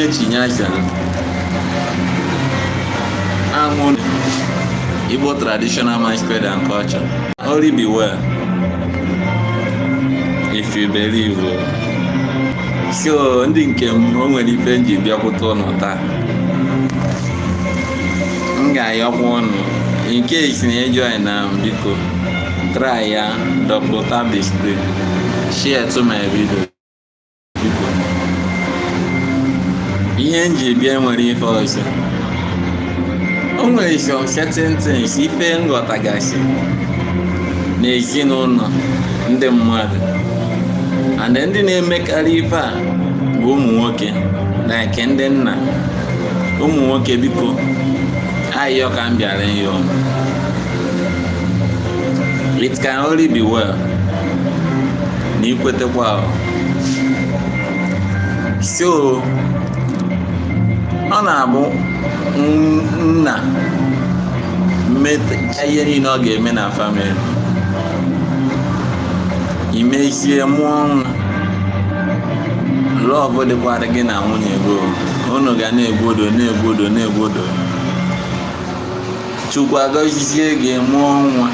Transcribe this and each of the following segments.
Chinyaza Amon Igbo traditional masquerade and culture. Only beware if you believe. So ndị nke m onwere ife nji bịakwute ụnụ taa. M ga-ayọkwa ụnụ in case na join na biko try ya double tap display share to my video biko. Ihe nji bịa nwere ife ọzọ. O nwere some certain things ife nghọtagasị n'ezinụlọ ndị mmadụ and ndị na-emekarị ife a bụ ụmụ nwoke like ndị nna. Ụmụ nwoke biko ayọ ka m bịara ịyọ. It can only be well na ikwetekwa. So ọ na-abụ nna mmecha ihe niile ọ ga-eme na family imezie mụọ nwa lọvụ dịkwara gị na nwunye gị unu ga na-egwodo Chukwu agọzizie gị mụọ nwa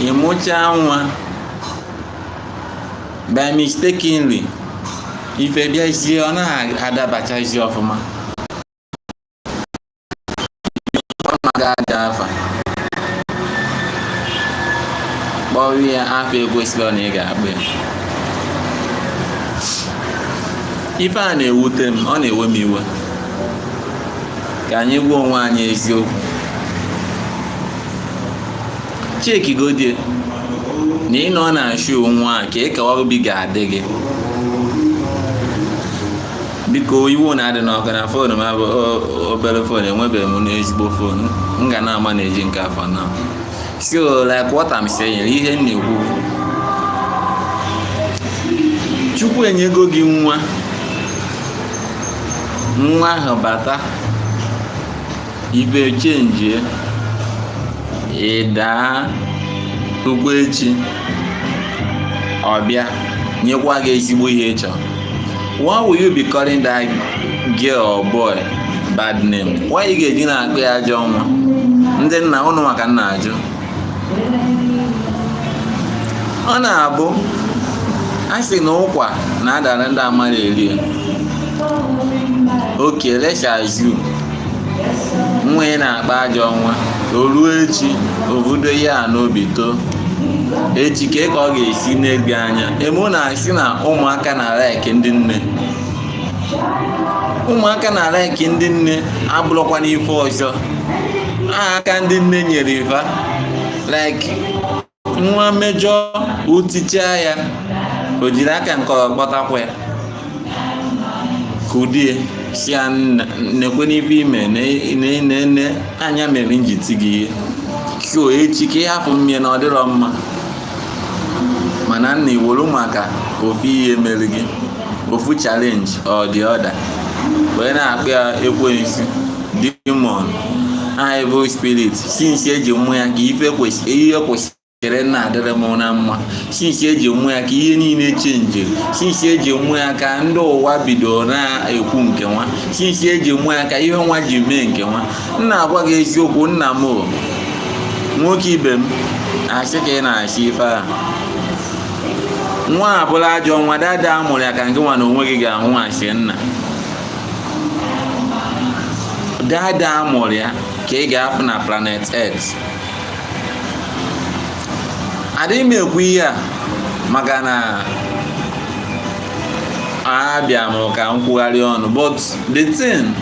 ịmụcha nwa by mistakenly ife bịazie ọ na-adabachazi ọfụma ọ na-aga afa kpọrọ ya afọ ekwesịrị na ị ga-akpụ ya. Ife a na-ewute m, ọ na-ewe m iwe. Ka anyị gwa onwe anyị eziokwu. Cheki godie na ị nọ na-ashụ nwa a ka ịkawa obi ga-adị gị. Biko iwu na-adị n'ọkụ na fonu m abụ obere fonu, enwebeghị m n'ezigbo fonu. M ga na-ama na-eji nke afọ na. So like what I'm saying, ihe m na-ekwu, Chukwu enyego gị nwa ahụ bata ife chenji ịdaa ugbo echi ọbịa nyekwa gị ezigbo ihe ịchọ. Why will you be calling that girl or boy bad name? Why you ga-eji na-akpọ ya ajọ nwa? Ndị nna ụnụ maka nna ajụ. Ọ na-abụ a sị na ụkwa na-adara ndị amara eri. Okay, let's assume nwa ị na-akpa ajọ nwa o ruo echi ovudo ya n'obi too. Echi ka ọ ga-esi n'ebe anya emu na-asị na ụmụaka na-alaiki ndị nne. Ụmụaka na-alaiki ndị nne abụrụkwa n'ife ọzọ. Aka ndị nne nyere ife like nwa mejọ uticha ya o jiri aka nke ọkpọtakwa ya kudie si ya nekwe n'ife ime na anya mere njiti gị ihe. So echi ka ịhapụ mmiri na ọ dịrọ mma mana nna iwolu maka ofu ihe mere gị ofu challenge or the other wee na-akpọ ya ekwensu demon evil spirit since eji mmụọ ya ka ihe kwesịrị na-adịrị m na mma, since eji mmụọ ya ka ihe niile chenji, since eji mmụọ ya ka ndị ụwa bido na-ekwu nke nwa, since eji mmụọ ya ka ihe nwa ji mee nke nwa. Nna agwa gị eziokwu, nna m nwoke ibe m asị ka ị na-asị ife a nwa abụla ajọ nwa dada amụrụ ya ka nke nwa na onwe gị ga-ahụ asị nna dada amụrụ ya ka ị ga-afụ na planet Earth. Adịghị m ekwu ihe a maka na abịa m ka m kwugharị ọnụ, but the thing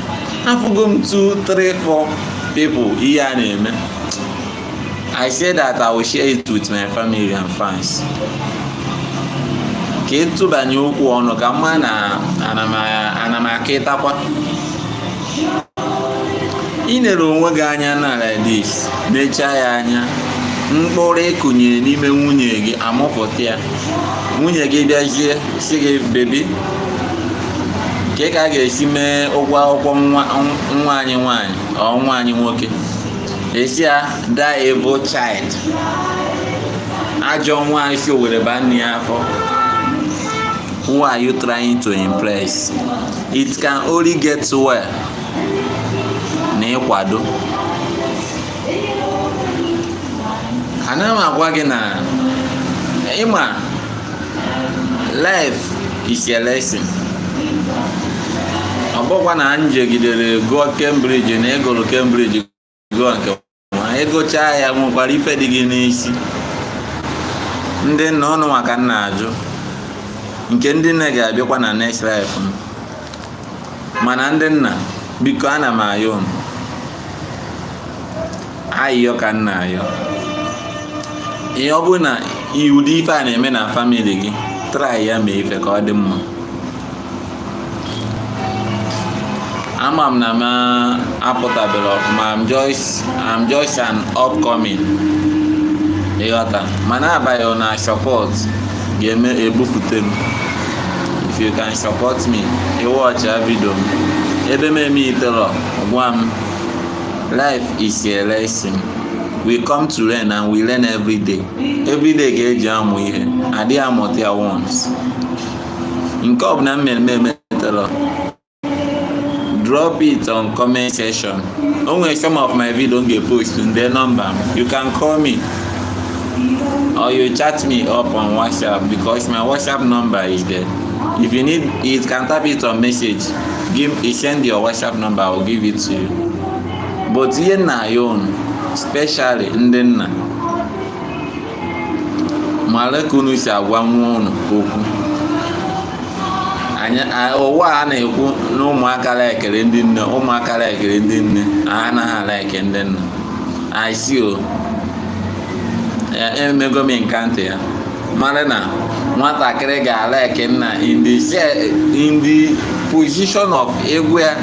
afụgo m 2, 3, 4 people ihe a na-eme. I said that I will share it with my family and fans. Ka ịtụbanye okwu ọnụ ka mma na ana m aka ịtakwa. Ị nere onwe gị anya na like this, nechaa ya anya, mkpụrụ ịkụnyere n'ime nwunye gị amụpụta ya. Nwunye gị bịazie si gị bebi ka a ga-esi mee ụgwọ akwụkwọ nwa anyị nwaanyị ọ nwa anyị nwoke. Esi ya that evil child ajọ nwa isi owere ba nne ya afọ Who are you trying to impress? It can only get well na ịkwado. Ana m agwa gị na ịma life is a lesson. Ọ bụkwa na njegidere gụọ Cambridge na ịgụrụ Cambridge gụọ nke ma ịgụchaa ya nwekwara ife dị gị n'isi. Ndị nna ọnụ maka nna ajụ nke ndị nne ga-abịakwa na next life mana ndị nna biko ana m ayọ ayọ ka nna ayọ ihe ọ bụ na ụdị ife a na-eme na family gị try ya mee ife ka ọ dị mma. Ama m na m apụtabere ọfụma, I'm just an upcoming ịghọta mana abaghị na support ga-eme ebufute m. If you can support me, watch a video ebe m eme itero gwa m life is a lesson. We come to learn and we learn every day. Every day ga-eji amụ ihe adịghị amụta ya once. Nke ọ bụ na mmemme itero drop it on comment section. Only some of my videos get post in their number. You can call me or you chat me up on WhatsApp because my WhatsApp number is there. If you need it, can tap it on message. Send your WhatsApp number, I will give it to you. But here na yon, especially ndị nna malekunu si agwa nwa unu okwu. Ụwa a na-ekwu na ụmụaka laikere ndị nne, ụmụaka laikere ndị nne, anaghị alaike ndị nna. I see o. Emego m nkante ya mara na nwatakịrị ga-alaike nna in the position of egwu ya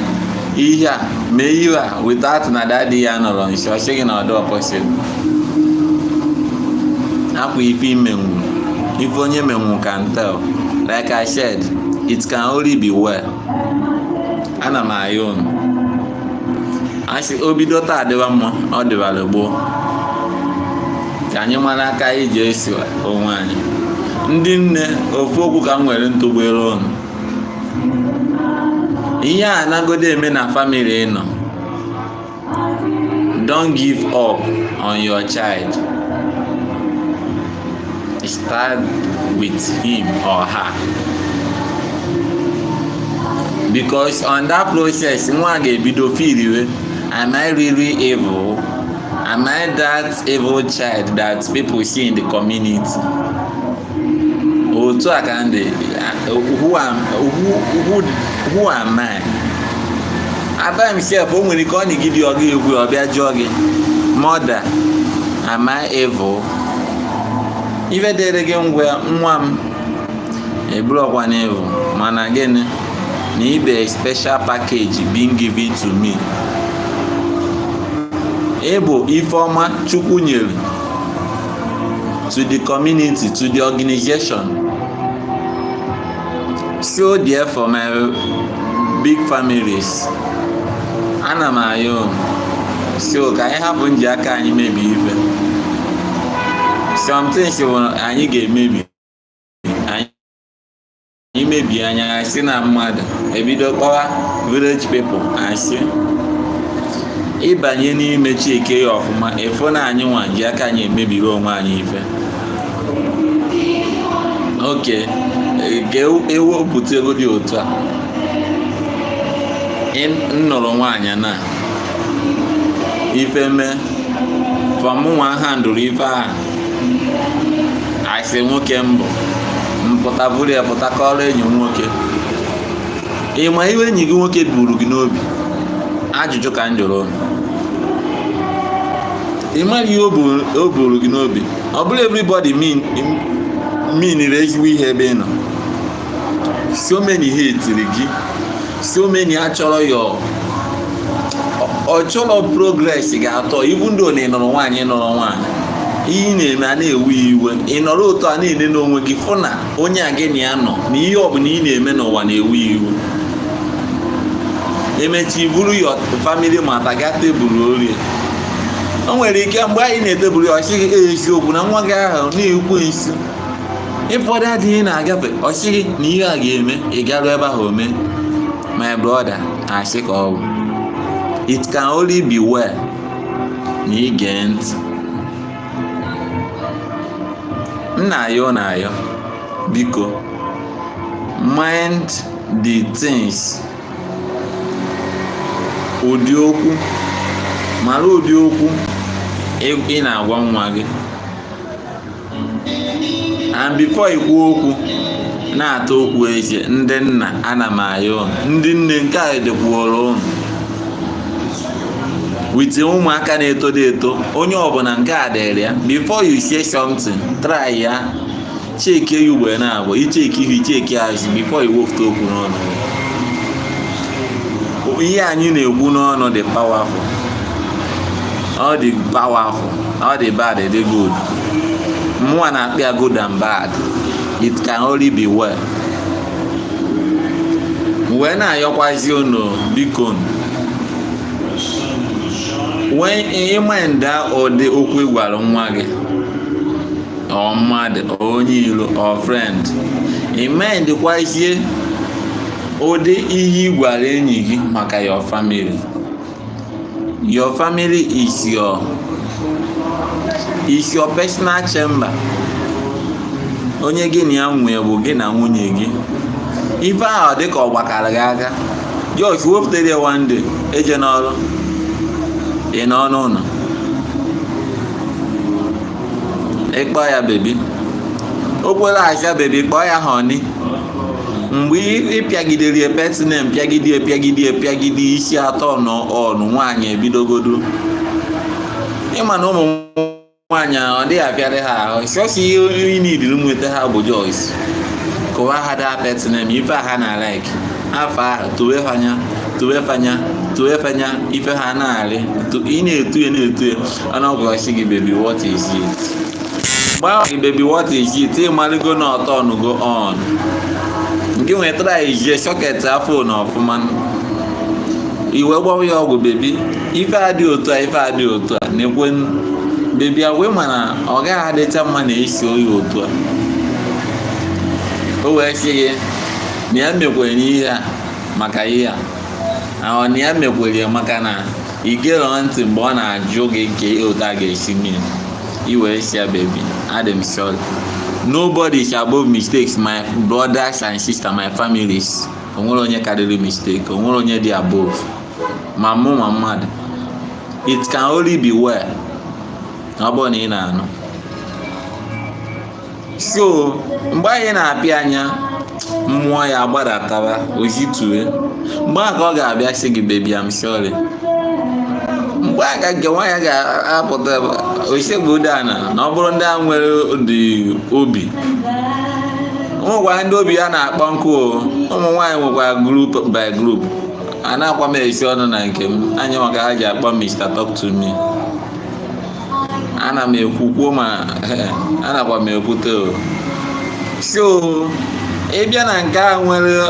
ihe a mee ihe a without na daddy ya nọrọ nso. Ọ sịghị na ọ dị possible. Akwa ife imenwu ife onye menwu can tell. Like I said, it can only be well. Ana m ayọ unu asị obido taa adịba mma ọ dịbara gboo ka anyị mara aka iji esi onwe anyị. Ndị nne ofu okwu ka m nwere ntụgbere unu. Ihe a nagode eme na family nọ. Don't give up on your child. Start with him or her. Because on that process, nwa ga-ebido feel iwe. Am I really evil? Am I that evil child that people see in the community? Otu aka ndị who am I? Aba himself o nwere ka ọ na-egide ọgụ egwu ọbịa jụọ gị mother, am I evil? Ife dere gị nwa m ebulọkwa na evil mana gịnị na ibe special package being given to me. Ebo ifeoma Chukwu nyere to the community, to the organization. So therefore my big families ana m ayọ so ka anyị hapụ nji aka anyị mebi ife. Something anyị ga-emebi anyị mebi anya asị na mmadụ ebido kpọwa village people asị ịbanye n'ime Chike ya ọfụma efo na anyị nwa ji aka anyị emebiri onwe anyị ife. Okay, ga-ewepụta ego dị otu a nnụrụ nwaanyị na ife mee fọmụnwa ha ndụrụ ife a asị nwoke mbụ mpụta bụrụ ya pụta kọrọ enyi nwoke. Ịma iwe enyi gị nwoke buru gị n'obi. Ajụjụ ka m jụrụ ịmara ihe o buru gị n'obi. Ọ bụrụ everybody mean ezigbo ihe ebe ị nọ. So many hatiri gị, so many achọrọ ya ọ chọrọ progress ga-atọ even though na ị nọrọ nwaanyị ihe na-eme a na-ewe iwe. Ị nọrọ otu a na-ene n'onwe gị fụ na onye a gị na ya nọ na ihe ọbụla ị na-eme n'ụwa na-ewe iwe. Emechi buru your family mata ga tebụl orie. O nwere ike mgbe anyị na-etebụl ya ọ sịghị eziokwu na nwa gị ahụ na-ekwu nsi ịfọdụ adịghị na-agafe ọsịghị na ihe a ga-eme ị garụ ebe ahụ ome. My brother, asị ka ọ bụ it can only be well na ige ntị. Nna ayọ biko mind the things. Ụdị okwu mara ụdị okwu ị na-agwa nwa gị, and before ikwu okwu na-ata okwu eche. Ndị nna ana m ayọ ndị nne nke a edekwuoro unu with ụmụaka na-eto eto. Onye ọbụla nke a dịrị ya, before you say something try ya, cheki ya ugbo na-abụ icheki ihu icheki azụ before iwepụta okwu n'ọnụ. Ihe anyị na-ekwu n'ọnụ dị powerful, ọ dị powerful, ọ dị bad, dị good. Mụnwa na-akpị ya good and bad. It can only be well. Wee na-ayọkwazi unu biko wee ịmanda ụdị okwu ịgwara nwa gị ọ mmadụ onye ilo ọ friend, ịmandikwazie ụdị ihe ịgwara enyi gị maka your family. Your family is your personal chamber. Onye gị na ya nwee bụ gị na nwunye gị. Ife ahụ dị ka ọ gbakara gị aka, just wepụtara ya one day eje n'ọrụ ị nọ n'ụlọ ịkpọ ya bebi, o kwere acha bebi, kpọọ ya honey. Mgbe ịpịagidere pet name pịagide isi atọ n'ọnụ nwaanyị ebidogodo. Ịma na ụmụ nwaanyị ọ dịghị apịarị ha ahụ, sọsọ ihe niile nweta ha bụ Joyce. Kọwa ha da pet name ife ha na like afọ ahụ towe fanya ife ha na-arị ị na-etu ya ọ na-ọgwụrọchi gị baby what is it. Gba gị baby what is it ịmaligo na ọtọ ọnụgo on nke nwetara ije sọket afọ na ọfụma iwe gbawa ya ọgwụ bebi ife adị otu a na-ekwe bebi a wee mana ọ gaghị adịcha mma na esi oyi otu a. O wee sị gị na ya mekwere n'ihe a maka ihe a ahụ na ya mekwere maka na ị gere ntị mgbe ọ na-ajụ gị nke otu a ga-esi mee. I wee sị ya baby adị m sorry, nobody is above mistakes. My brothers and sisters, my families, onwere onye karịrị mistake, onwere onye dị above ma mụ ma mmadụ. It can only be well ọ bụrụ na ị na-anụ. So mgbe anyị na-apịa anya mmụọ ya agbadatara ozitue, mgbe aka ọ ga-abịa sị gị baby I'm sorry. Mgbe aka nke nwaanyị ga-apụta osegbuodana na ọ bụrụ ndị a nwere ụdị obi. Ụmụnwaanyị ndị obi ya na-akpọ nkụ, ụmụ nwaanyị nwekwa group by group. A na-akwa m esi ọnụ na nke m anya maka ha ji akpọ Mr. Talk to me. Ana m ekwukwo ma anakwa m ekwute. So ịbịa na nke a nwere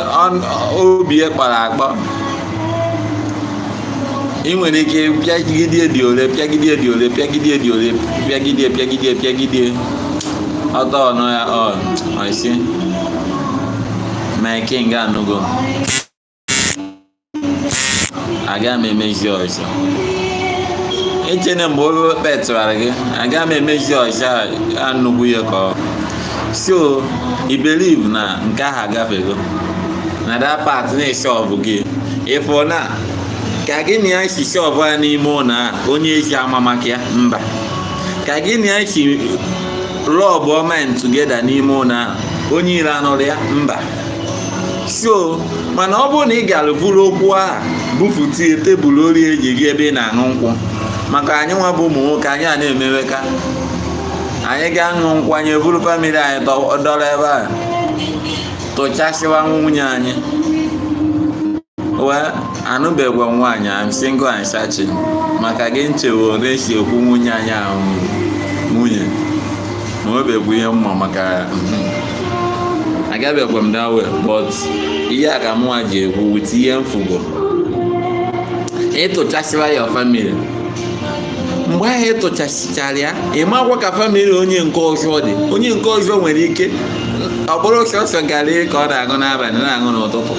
obi kpara akpọ, ị nwere ike pịagide dị ole pịagide ọtọ ọnụ ya ọsị my king anụgo aga m emezi ọzọ. Echene mgbe o petụrara gị aga m emezi ọzọ anụgwu ya ka so I believe na nke ahụ agafego na that part na-esi ọbụ gị ịfụ na ka gị na ya si shọvụ ya n'ime ụlọ a onye ezi amamaka ya mba, ka gị na ya si rọbụ mind together n'ime ụlọ a onye ire anụrụ ya mba. So mana ọ bụrụ na ị gara buru okwu a bufụtie tebụl ori eji gị ebe ị na-aṅụ nkwụ, maka anyị nwa bụ ụmụ nwoke anyị a na-emeweka anyị ga-aṅụ nkwụ anyị buru famili anyị dọrọ ebe a tụchasịwa nwunye anyị. Well, anụbegwa nwaanyị I'm single and searching maka gị nchewo na-esi ekwu nwunye anyị ahụ nwunye ma nwebegwu ihe mma maka agabegwa m that way, but ihe a ka mụnwa ji ekwu wit ihe mfugo ịtụchasịwa ya family. Mgbe ahụ ịtụchasịchara ya ị makwa ka family onye nke ọzọ dị, onye nke ọzọ nwere ike ọ bụrụ sọsọ garị ka ọ na-aṅụ n'abalị na-aṅụ n'ụtụtụ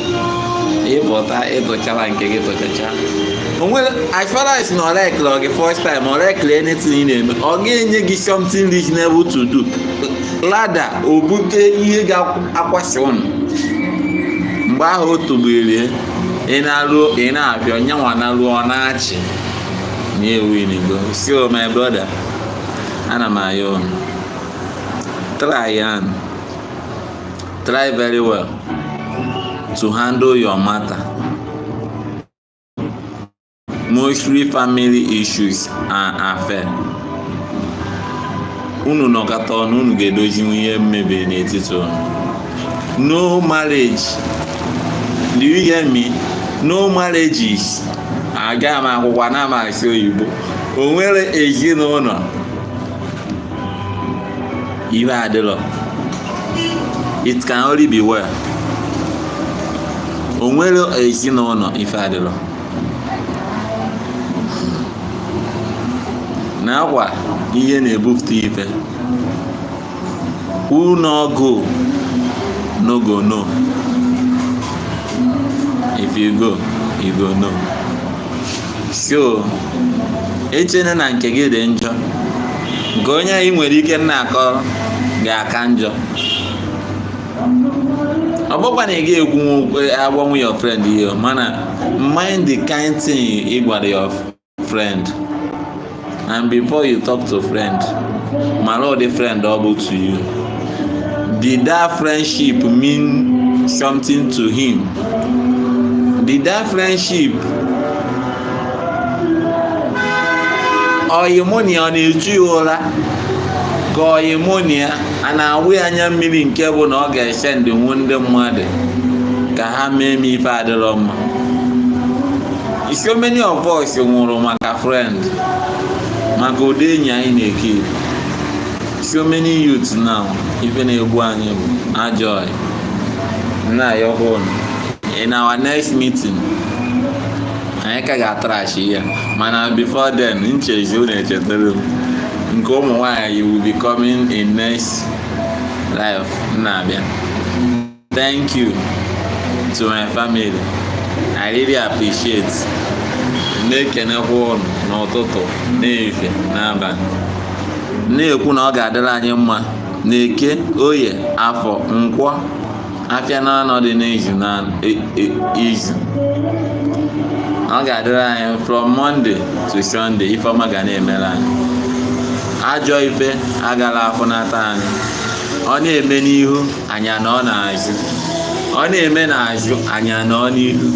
ịpụta ịtụchala nke gị tụchacha onwere as far as na ọ lekịrị gị first time ọ lekịrị anything ị na-eme ọ ga-enye gị something reasonable to do lada o bute ihe ga-akwasị ụnụ mgbe ahụ o tụgburie ị na-abịa onyenwa na ruo na-achị na ewinigo. So my brother, ana m ayọ unu try very well to handle your matter, mostly family issues and affair. Unu nọkọta ọnụ unu ga-edozi ihe mmebiri n'etiti unu. No marriage, do you hear me? No marriages. Aga m akwụkwọ na amasị oyibo. O nwere ezinụlọ ibe adịlọ. It can only be well. O nwere ezinụlọ ife adịlọ. Nakwa ihe na-ebufute ife. Who no go, no go no. If you go, you go no. So, echene na nke gị dị njọ. Nke onye anyị nwere ike na-akọ ga-aka njọ. Ọ bụkwa na ị ga-ekwu agbanwe your friend ihe, mana mind the kind thing ị gwara your friend. And before you talk to friend, mara ọ dị friend ọ bụ to you. Did that friendship mean something to him? Did that friendship oyimonia ọ na-eju ya ụra ka oyimonia a na-awụ anya mmiri nke bụ na ọ ga-eche ndị ndị mmadụ ka ha mee m ife adịrọ mma. So many of us nwụrụ maka friend, maka ụdị enyi anyị na-ekiri. So many youths now ife na-egbu anyị bụ ajọ na ya hụrụ. In our next meeting anyị ka ga-atrash ya, mana before then nchezi unu echetara nke ụmụ nwaanyị will be coming in next life na-abịa. Thank you to my family. I really appreciate. Na-ekenekwa unu n'ụtụtụ, n'efe, n'abalị. Na-ekwu na ọ ga-adịrị anyị mma n'Eke, Oye, Afọ, Nkwọ, afịa n'ọnọdụ n'izu na izu. Ọ ga-adịrị anyị from Monday to Sunday. Ifeọma ga na-emere anyị. Ajọ ife agala afọ n'ata anyị. Ọ na-eme n'ihu anya na ọ na-azụ. Ọ na-eme n'azụ anya na ọ n'ihu.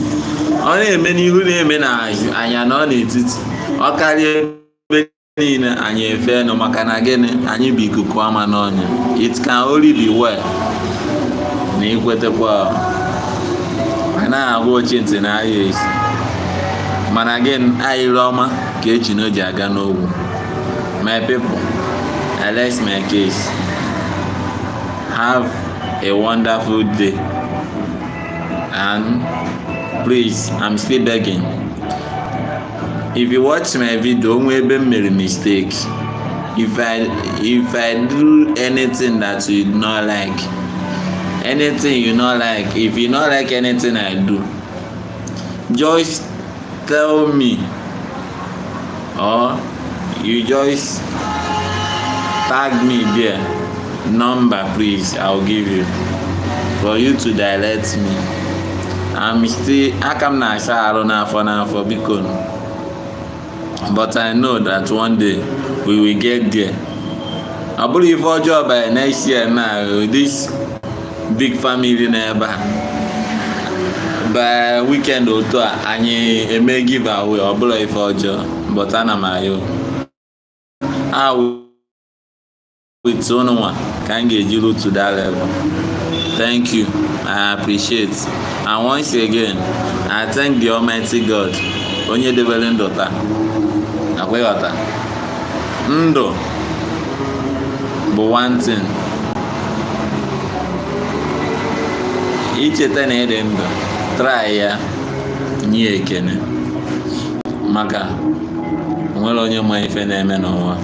Ọ na-eme n'ihu na-eme n'azụ anya na ọ n'etiti. Ọ karịa ebe niile anyị efe nọ maka na gịnị anyị bụ ikuku ama n'ọnya. It can only be well. Na ikwetekwa a na-agwa ochie ntị na ahịa esi. Mana gịnị ahịrị ọma ka echi na o ji aga n'ogwu. My people, I rest my case. Have a wonderful day. And please, I'm still begging. If you watch my video, maybe make a mistake. If I do anything that you not like, anything you not like, if you not like anything I do, just tell me, or you just tag me there. Number, please, I'll give you for you to direct me. I'm still akam na asharo n'afọ biko. But I know that one day we will get there. I believe for job by next year now, this big family neighbor by weekend otu anyị eme give away ọ bụla ife ọjọọ, but ana m ayọ with one ka m ga-eji root to that level. Thank you, I appreciate. And once again, I thank the Almighty God onye debere ndụ taa. Akwụghọta ndụ bụ one thing. Icheta na ịdị ndụ, try ya, nye ekene, maka onwere onye ma ife na-eme n'ụwa.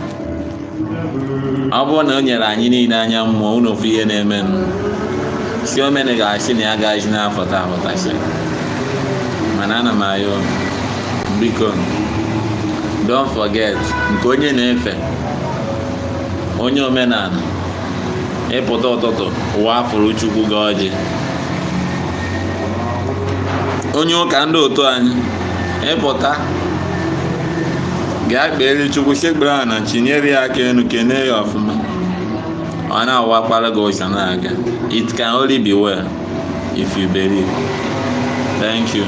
ọ bụrụ na o nyere anyị niile anya mmụọ unu ofu ihe na-eme si omene ga-asị na ya gaghị n'afọta afọtasị mana ana m ayọ biko don't forget nke onye na-efe onye omenala ịpụta ụtụtụ ụwa afụrụ Chukwu gị ọjị onye ụka ndị otu anyị ịpụta gaa kpeere Chukwu sekpere ana chinyere ya aka enu kene ya ọfụma ọ na-awakwara gị ụzọ na-aga. It can only be well if you believe. Thank you.